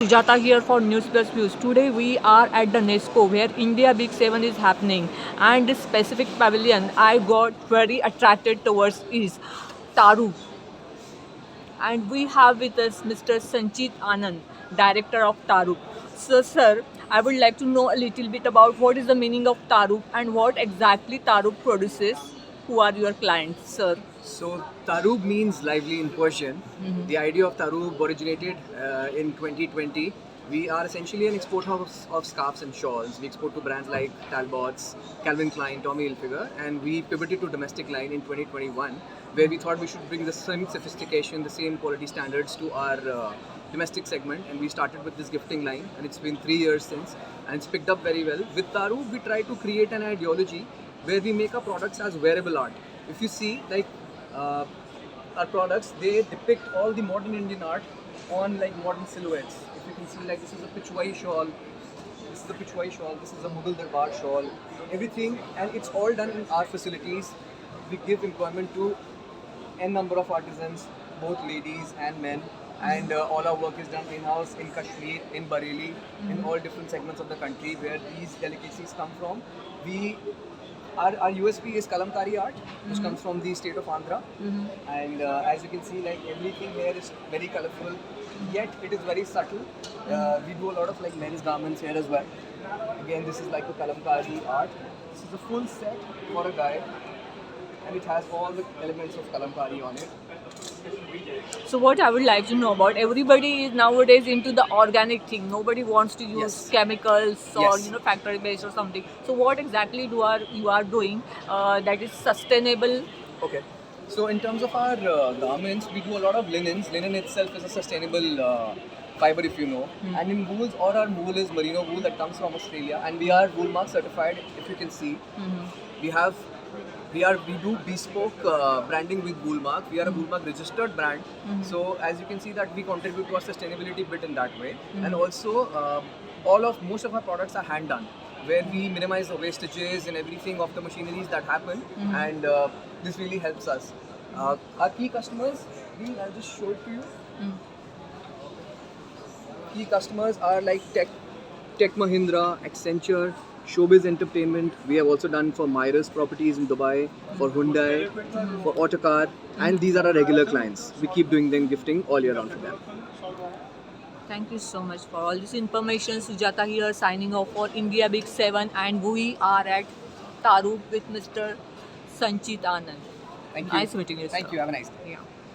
Sujata here for News Plus Views. Today we are at the NESCO where India Big 7 is happening, and this specific pavilion I got very attracted towards is Taru, and we have with us Mr. Sanchit Anand, director of Taru. So sir, I would like to know a little bit about what is the meaning of Taru and what exactly Taru produces. Who are your clients, sir? So Tarub means lively in Persian. The idea of Tarub originated in 2020. We are essentially an export house of scarves and shawls. We export to brands like Talbots, Calvin Klein, Tommy Hilfiger, and we pivoted to domestic line in 2021, where we thought we should bring the same sophistication, the same quality standards to our domestic segment. And we started with this gifting line, and it's been 3 years since, and it's picked up very well. With Tarub, we try to create an ideology where we make our products as wearable art. If you see, like uh, our products, they depict all the modern Indian art on like modern silhouettes. If you can see, like this is a Pichwai shawl, this is a Pichwai shawl, this is a Mughal Darbar shawl, everything, and it's all done in our facilities. We give employment to n number of artisans, both ladies and men. And all our work is done in-house in Kashmir, in Bareilly, in all different segments of the country where these delicacies come from. We our USP is Kalamkari art, which comes from the state of Andhra. And as you can see, like everything here is very colorful, yet it is very subtle. We do a lot of like men's garments here as well. Again, this is like a Kalamkari art. This is a full set for a guy, and it has all the elements of Kalamkari on it. So what I would like to know about, everybody is nowadays into the organic thing. Nobody wants to use Yes. chemicals or Yes. factory based or something. So what exactly you are doing that is sustainable? Okay. So in terms of our garments, we do a lot of linens. Linen itself is a sustainable fiber, if you know. And in wools, all our wool is merino wool that comes from Australia, and we are Woolmark certified. If you can see, we have we do bespoke branding with Woolmark. We are a Woolmark registered brand. So as you can see that we contribute to our sustainability bit in that way. And also most of our products are hand done, where we minimize the wastages and everything of the machineries that happen, and this really helps us. Our key customers, I'll just show it to you. Key customers are like Tech Mahindra, Accenture, Showbiz Entertainment. We have also done for Myris Properties in Dubai, for Hyundai, for Autocar, and these are our regular clients. We keep doing them gifting all year round for them. Thank you so much for all this information. Sujata here signing off for India Big 7, and we are at Taru with Mr. Sanchit Anand. Thank you. Nice meeting you, sir. Thank you. Have a nice day. Yeah.